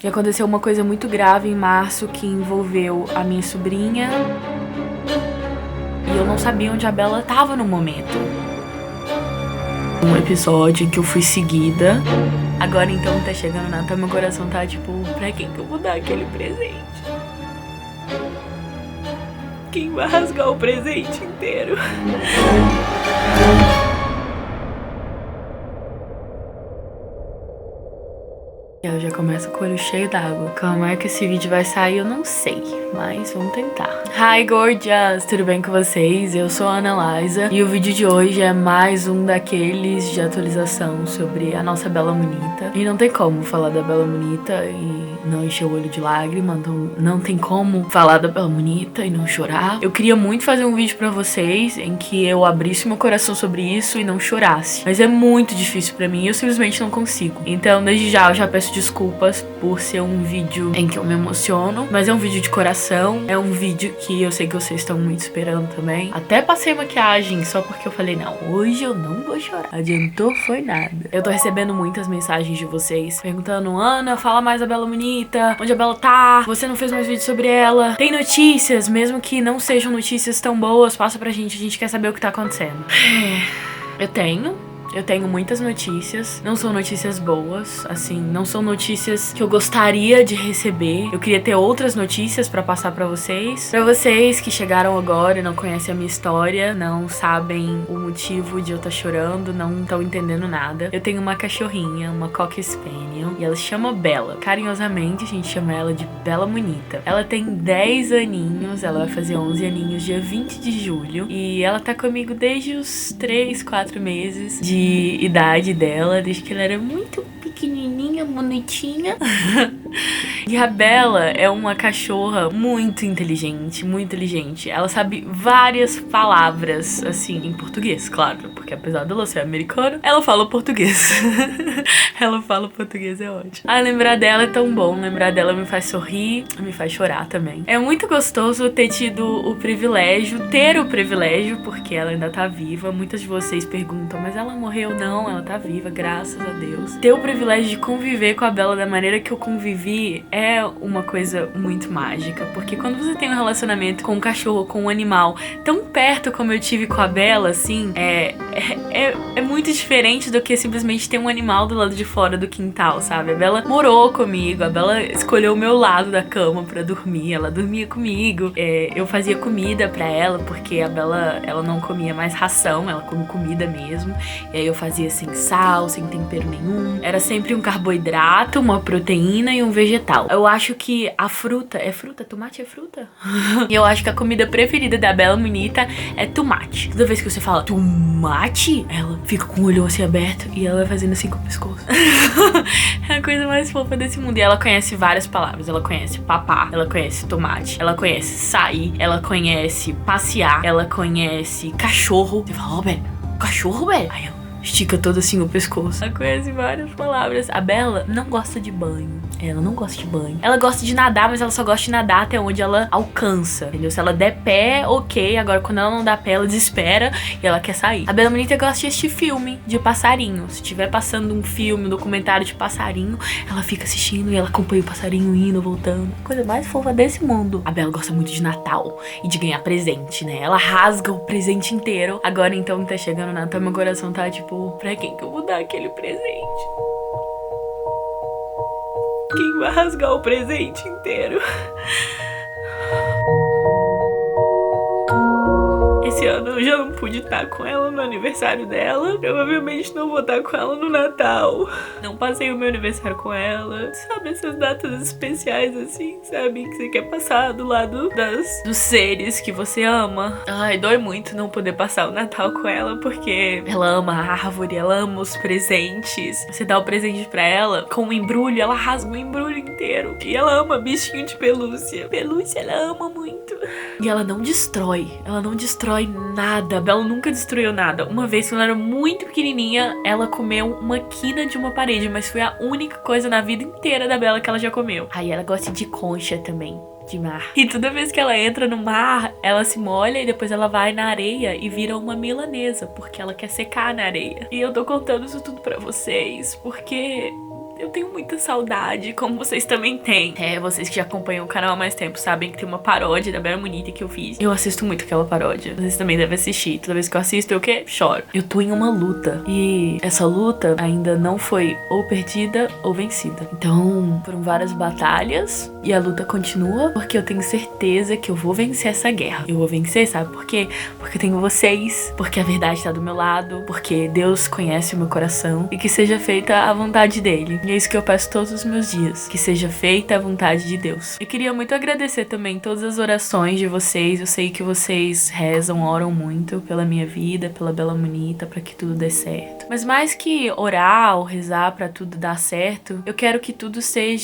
E aconteceu uma coisa muito grave em março que envolveu a minha sobrinha. E eu não sabia onde a Bela tava no momento. Um episódio em que eu fui seguida. Agora então tá chegando o Natal, meu coração tá tipo, pra quem que eu vou dar aquele presente? Quem vai rasgar o presente inteiro? Eu já começo com o olho cheio d'água. Como é que esse vídeo vai sair, eu não sei, mas vamos tentar. Hi, gorgeous! Tudo bem com vocês? Eu sou a Ana Liza e o vídeo de hoje é mais um daqueles de atualização sobre a nossa Bela Monita. E não tem como falar da Bela Monita e não encher o olho de lágrima, então não tem como falar da Bela Monita e não chorar. Eu queria muito fazer um vídeo pra vocês em que eu abrisse meu coração sobre isso e não chorasse. Mas é muito difícil pra mim e eu simplesmente não consigo. Então, desde já, eu já peço desculpas por ser um vídeo em que eu me emociono, mas é um vídeo de coração, é um vídeo que eu sei que vocês estão muito esperando também. Até passei maquiagem só porque eu falei, não, hoje eu não vou chorar. Adiantou, foi nada. Eu tô recebendo muitas mensagens de vocês perguntando, Ana, fala mais da Bela Monita, onde a Bela tá, você não fez mais vídeo sobre ela, tem notícias, mesmo que não sejam notícias tão boas, passa pra gente, a gente quer saber o que tá acontecendo. Eu tenho muitas notícias, não são notícias boas, assim, não são notícias que eu gostaria de receber. Eu queria ter outras notícias pra passar pra vocês. Pra vocês que chegaram agora e não conhecem a minha história, não sabem o motivo de eu estar chorando, não estão entendendo nada. Eu tenho uma cachorrinha, uma Cocker Spaniel, e ela se chama Bela. Carinhosamente a gente chama ela de Bela Monita. Ela tem 10 aninhos, ela vai fazer 11 aninhos dia 20 de julho, e ela tá comigo desde os 3, 4 meses de idade dela, desde que ela era muito pequenininha, bonitinha. E a Bela é uma cachorra muito inteligente, muito inteligente. Ela sabe várias palavras, assim, em português, claro, porque apesar dela ser americana, ela fala português. Ela fala português, é ótimo. Ah, lembrar dela é tão bom, lembrar dela me faz sorrir, me faz chorar também. É muito gostoso ter tido o privilégio, porque ela ainda tá viva. Muitas de vocês perguntam, mas ela morreu? Não, ela tá viva, graças a Deus. Ter o privilégio de conviver com a Bela da maneira que eu convivi é uma coisa muito mágica, porque quando você tem um relacionamento com um cachorro, com um animal tão perto como eu tive com a Bela, assim, é muito diferente do que simplesmente ter um animal do lado de fora do quintal, sabe? A Bela morou comigo, a Bela escolheu o meu lado da cama pra dormir, ela dormia comigo, eu fazia comida pra ela, porque a Bela, ela não comia mais ração, ela come comida mesmo, e aí eu fazia sem sal, sem tempero nenhum, era sempre um carboidrato, uma proteína e um vegetal. Eu acho que a fruta, tomate é fruta? E eu acho que a comida preferida da Bela Monita é tomate. Toda vez que você fala tomate, ela fica com o olho assim aberto e ela vai fazendo assim com o pescoço. É a coisa mais fofa desse mundo. E ela conhece várias palavras. Ela conhece papá, ela conhece tomate, ela conhece sair, ela conhece passear, ela conhece cachorro. Você fala, velho, cachorro, velho? Aí eu estica todo assim o pescoço. Ela conhece várias palavras. A Bela não gosta de banho. Ela não gosta de banho. Ela gosta de nadar, mas ela só gosta de nadar até onde ela alcança, entendeu? Se ela der pé, ok. Agora, quando ela não dá pé, ela desespera e ela quer sair. A Bela Monita gosta de assistir filme de passarinho. Se tiver passando um filme, um documentário de passarinho, ela fica assistindo e ela acompanha o passarinho indo, voltando. Coisa mais fofa desse mundo. A Bela gosta muito de Natal e de ganhar presente, né? Ela rasga o presente inteiro. Agora, então, que tá chegando o Natal, meu coração tá tipo, pra quem que eu vou dar aquele presente? Quem vai rasgar o presente inteiro? Esse ano eu já não pude estar com ela no aniversário dela. Provavelmente não vou estar com ela no Natal. Não passei o meu aniversário com ela. Sabe, essas datas especiais assim, sabe? Que você quer passar do lado dos seres que você ama. Ai, dói muito não poder passar o Natal com ela, porque ela ama a árvore, ela ama os presentes. Você dá o presente pra ela com um embrulho, ela rasga o embrulho inteiro. E ela ama bichinho de pelúcia. Pelúcia ela ama muito. E ela não destrói nada. A Bela nunca destruiu nada. Uma vez, quando ela era muito pequenininha, ela comeu uma quina de uma parede, mas foi a única coisa na vida inteira da Bela que ela já comeu. Aí ela gosta de concha também, de mar. E toda vez que ela entra no mar, ela se molha e depois ela vai na areia e vira uma milanesa, porque ela quer secar na areia. E eu tô contando isso tudo pra vocês, porque Eu tenho muita saudade, como vocês também têm. Vocês que já acompanham o canal há mais tempo sabem que tem uma paródia da Bela Monita que eu fiz. Eu assisto muito aquela paródia. Vocês também devem assistir. Toda vez que eu assisto, eu o quê? Choro. Eu tô em uma luta. E essa luta ainda não foi ou perdida ou vencida. Então, foram várias batalhas e a luta continua, porque eu tenho certeza que eu vou vencer essa guerra. Eu vou vencer, sabe por quê? Porque eu tenho vocês, porque a verdade tá do meu lado, porque Deus conhece o meu coração e que seja feita a vontade dele. E é isso que eu peço todos os meus dias, que seja feita a vontade de Deus. Eu queria muito agradecer também todas as orações de vocês. Eu sei que vocês rezam, oram muito pela minha vida, pela Bela Monita, pra que tudo dê certo. Mas mais que orar ou rezar pra tudo dar certo, eu quero que tudo seja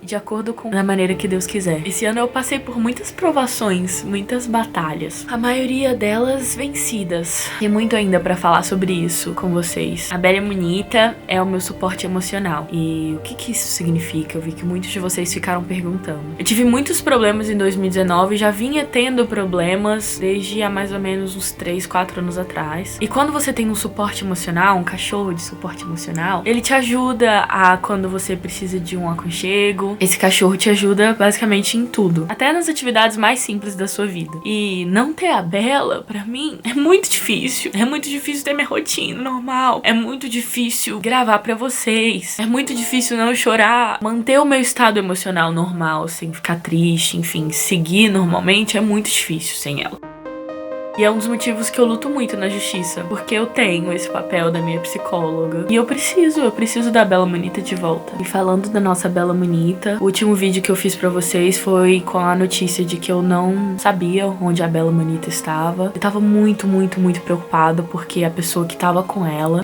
de acordo com a maneira que Deus quiser. Esse ano eu passei por muitas provações, muitas batalhas. A maioria delas vencidas. Tem muito ainda pra falar sobre isso com vocês. A Bela Monita é o meu suporte emocional. E o que isso significa? Eu vi que muitos de vocês ficaram perguntando. Eu tive muitos problemas em 2019, já vinha tendo problemas desde há mais ou menos uns 3, 4 anos atrás. E quando você tem um suporte emocional, um cachorro de suporte emocional, ele te ajuda a quando você precisa de um aconchego. Esse cachorro te ajuda basicamente em tudo, até nas atividades mais simples da sua vida. E não ter a Bela, pra mim, é muito difícil. É muito difícil ter minha rotina normal. É muito difícil gravar pra vocês. É muito difícil não chorar. Manter o meu estado emocional normal, sem ficar triste, enfim, seguir normalmente é muito difícil sem ela. E é um dos motivos que eu luto muito na justiça, porque eu tenho esse papel da minha psicóloga. E eu preciso da Bela Monita de volta. E falando da nossa Bela Monita, o último vídeo que eu fiz pra vocês foi com a notícia de que eu não sabia onde a Bela Monita estava. Eu tava muito preocupada, porque a pessoa que tava com ela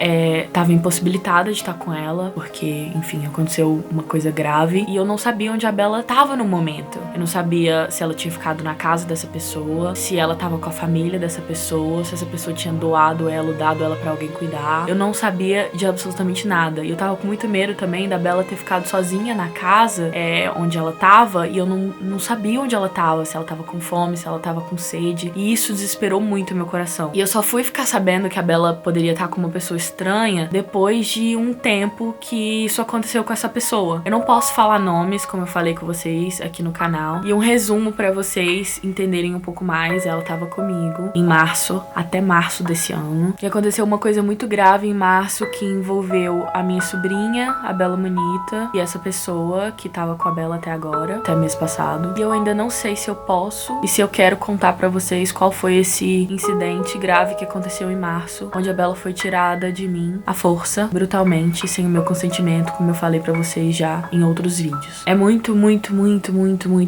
tava impossibilitada de estar com ela, porque, enfim, aconteceu uma coisa grave. E eu não sabia onde a Bela tava no momento. Eu não sabia se ela tinha ficado na casa dessa pessoa, se ela tava com a família dessa pessoa, se essa pessoa tinha doado ela ou dado ela pra alguém cuidar. Eu não sabia de absolutamente nada. E eu tava com muito medo também da Bela ter ficado sozinha na casa onde ela tava, e eu não sabia onde ela tava, se ela tava com fome, se ela tava com sede. E isso desesperou muito meu coração. E eu só fui ficar sabendo que a Bela poderia estar com uma pessoa estranha depois de um tempo que isso aconteceu com essa pessoa. Eu não posso falar nomes, como eu falei com vocês aqui no canal. E um resumo pra vocês entenderem um pouco mais. Ela tava comigo em março, até março desse ano. E aconteceu uma coisa muito grave em março que envolveu a minha sobrinha, a Bela Monita, e essa pessoa que tava com a Bela até agora, até mês passado. E eu ainda não sei se eu posso e se eu quero contar pra vocês qual foi esse incidente grave que aconteceu em março, onde a Bela foi tirada de mim à força, brutalmente, sem o meu consentimento, como eu falei pra vocês já em outros vídeos. É muito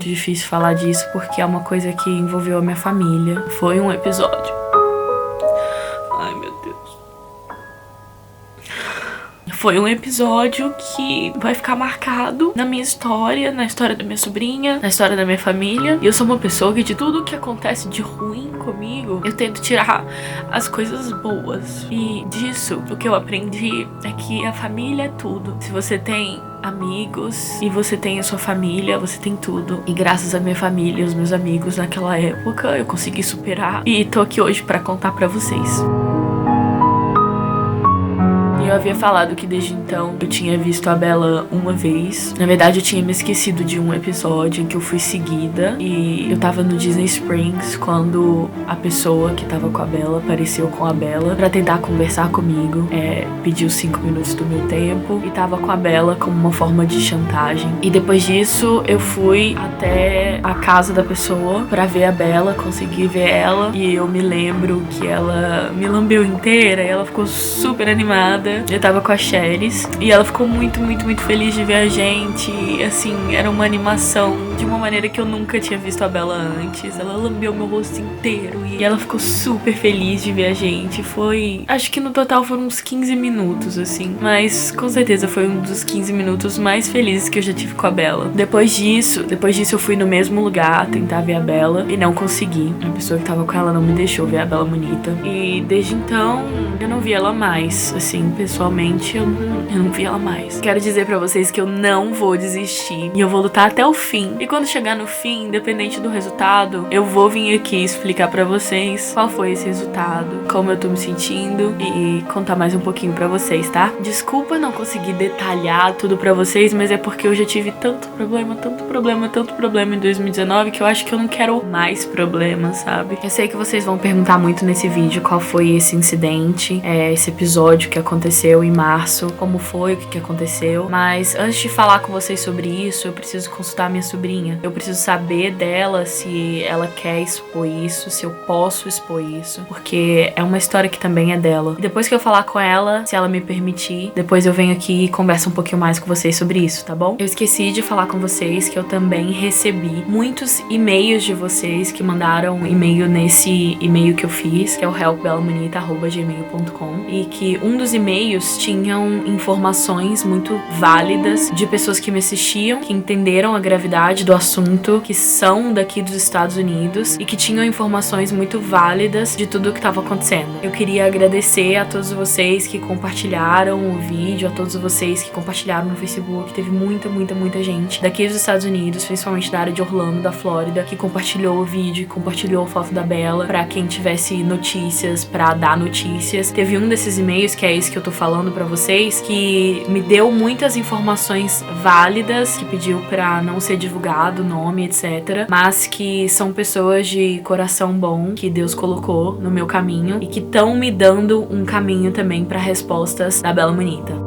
difícil falar disso, porque é uma coisa que envolveu a minha família. Foi um episódio. Ai, meu Deus. Foi um episódio que vai ficar marcado na minha história, na história da minha sobrinha, na história da minha família. E eu sou uma pessoa que de tudo que acontece de ruim comigo, eu tento tirar as coisas boas. E disso, o que eu aprendi é que a família é tudo. Se você tem amigos e você tem a sua família, você tem tudo. E graças à minha família e aos meus amigos naquela época, eu consegui superar. E tô aqui hoje pra contar pra vocês. Eu havia falado que desde então eu tinha visto a Bela uma vez. Na verdade, eu tinha me esquecido de um episódio em que eu fui seguida. E eu tava no Disney Springs quando a pessoa que tava com a Bela apareceu com a Bela pra tentar conversar comigo. Pediu 5 minutos do meu tempo e tava com a Bela como uma forma de chantagem. E depois disso, eu fui até a casa da pessoa pra ver a Bela, consegui ver ela. E eu me lembro que ela me lambeu inteira e ela ficou super animada. Eu tava com a Cheris e ela ficou muito feliz de ver a gente. E, assim, era uma animação de uma maneira que eu nunca tinha visto a Bela antes. Ela lambeu meu rosto inteiro e ela ficou super feliz de ver a gente. Foi... acho que no total foram uns 15 minutos, assim. Mas com certeza foi um dos 15 minutos mais felizes que eu já tive com a Bela. Depois disso eu fui no mesmo lugar tentar ver a Bela e não consegui. A pessoa que tava com ela não me deixou ver a Bela Monita. E desde então eu não vi ela mais, assim, pessoalmente, eu não vi ela mais. Quero dizer pra vocês que eu não vou desistir e eu vou lutar até o fim. E quando chegar no fim, independente do resultado, eu vou vir aqui explicar pra vocês qual foi esse resultado, como eu tô me sentindo e contar mais um pouquinho pra vocês, tá? Desculpa não conseguir detalhar tudo pra vocês, mas é porque eu já tive tanto problema em 2019 que eu acho que eu não quero mais problemas, sabe? Eu sei que vocês vão perguntar muito nesse vídeo qual foi esse incidente, esse episódio que aconteceu em março, como foi, o que aconteceu, mas antes de falar com vocês sobre isso, eu preciso consultar minha sobrinha. Eu preciso saber dela se ela quer expor isso, se eu posso expor isso, porque é uma história que também é dela. E depois que eu falar com ela, se ela me permitir, depois eu venho aqui e converso um pouquinho mais com vocês sobre isso, tá bom? Eu esqueci de falar com vocês que eu também recebi muitos e-mails de vocês que mandaram e-mail nesse e-mail que eu fiz, que é o helpbellamonita@gmail.com, e que um dos e-mails tinham informações muito válidas de pessoas que me assistiam, que entenderam a gravidade do assunto, que são daqui dos Estados Unidos e que tinham informações muito válidas de tudo o que estava acontecendo. Eu queria agradecer a todos vocês que compartilharam o vídeo, a todos vocês que compartilharam no Facebook. Teve muita gente daqui dos Estados Unidos, principalmente da área de Orlando, da Flórida, que compartilhou o vídeo, compartilhou a foto da Bella pra quem tivesse notícias, pra dar notícias. Teve um desses e-mails, que é esse que eu tô falando pra vocês, que me deu muitas informações válidas, que pediu pra não ser divulgado o nome, etc. Mas que são pessoas de coração bom, que Deus colocou no meu caminho e que estão me dando um caminho também pra respostas da Bella Monita.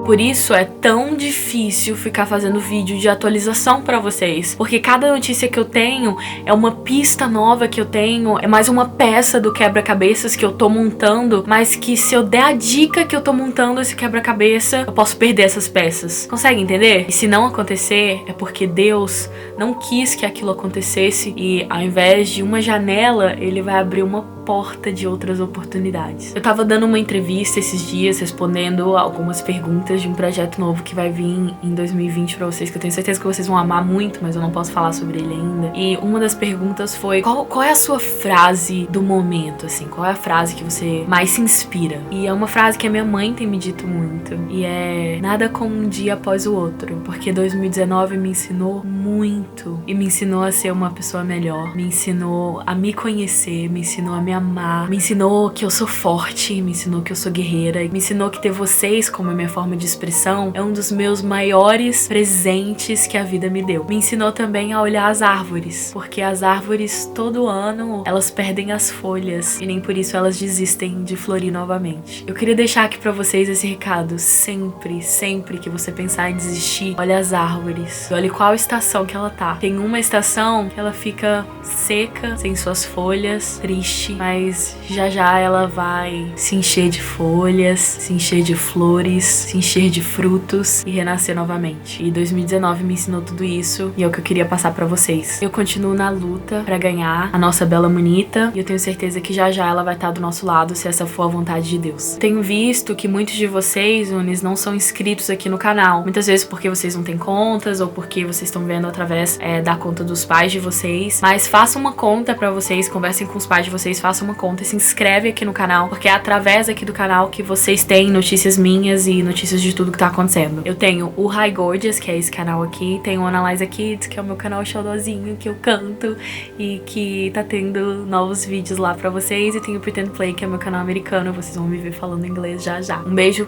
Por isso é tão difícil ficar fazendo vídeo de atualização pra vocês, porque cada notícia que eu tenho é uma pista nova que eu tenho, é mais uma peça do quebra-cabeças que eu tô montando, mas que se eu der a dica que eu tô montando esse quebra-cabeça, eu posso perder essas peças. Consegue entender? E se não acontecer, é porque Deus não quis que aquilo acontecesse e ao invés de uma janela, Ele vai abrir uma porta de outras oportunidades. Eu tava dando uma entrevista esses dias, respondendo algumas perguntas de um projeto novo que vai vir em 2020 pra vocês, que eu tenho certeza que vocês vão amar muito, mas eu não posso falar sobre ele ainda. E uma das perguntas foi: qual é a sua frase do momento, assim? Qual é a frase que você mais se inspira? E é uma frase que a minha mãe tem me dito muito, e é: nada como um dia após o outro, porque 2019 me ensinou muito, e me ensinou a ser uma pessoa melhor, me ensinou a me conhecer, me ensinou a me amar, me ensinou que eu sou forte, me ensinou que eu sou guerreira, me ensinou que ter vocês como a minha forma de expressão é um dos meus maiores presentes que a vida me deu. Me ensinou também a olhar as árvores, porque as árvores todo ano elas perdem as folhas e nem por isso elas desistem de florir novamente. Eu queria deixar aqui pra vocês esse recado: sempre que você pensar em desistir, olha as árvores, olhe qual estação que ela tá. Tem uma estação que ela fica seca, sem suas folhas, triste, mas já ela vai se encher de folhas, se encher de flores, se encher de frutos e renascer novamente. E 2019 me ensinou tudo isso e é o que eu queria passar pra vocês. Eu continuo na luta pra ganhar a nossa Bella Monita e eu tenho certeza que já ela vai estar do nosso lado, se essa for a vontade de Deus. Tenho visto que muitos de vocês, Unis, não são inscritos aqui no canal. Muitas vezes porque vocês não têm contas ou porque vocês estão vendo através da conta dos pais de vocês. Mas façam uma conta pra vocês, conversem com os pais de vocês, façam uma conta e se inscreve aqui no canal, porque é através aqui do canal que vocês têm notícias minhas e notícias de tudo que tá acontecendo. Eu tenho o High Gorgeous, que é esse canal aqui, tenho o Analyza Kids, que é o meu canal xodózinho, que eu canto e que tá tendo novos vídeos lá pra vocês, e tenho o Pretend Play, que é meu canal americano, vocês vão me ver falando inglês já. Um beijo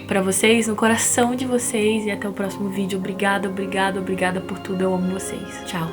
pra vocês, no coração de vocês, e até o próximo vídeo. Obrigada por tudo, eu amo vocês. Tchau.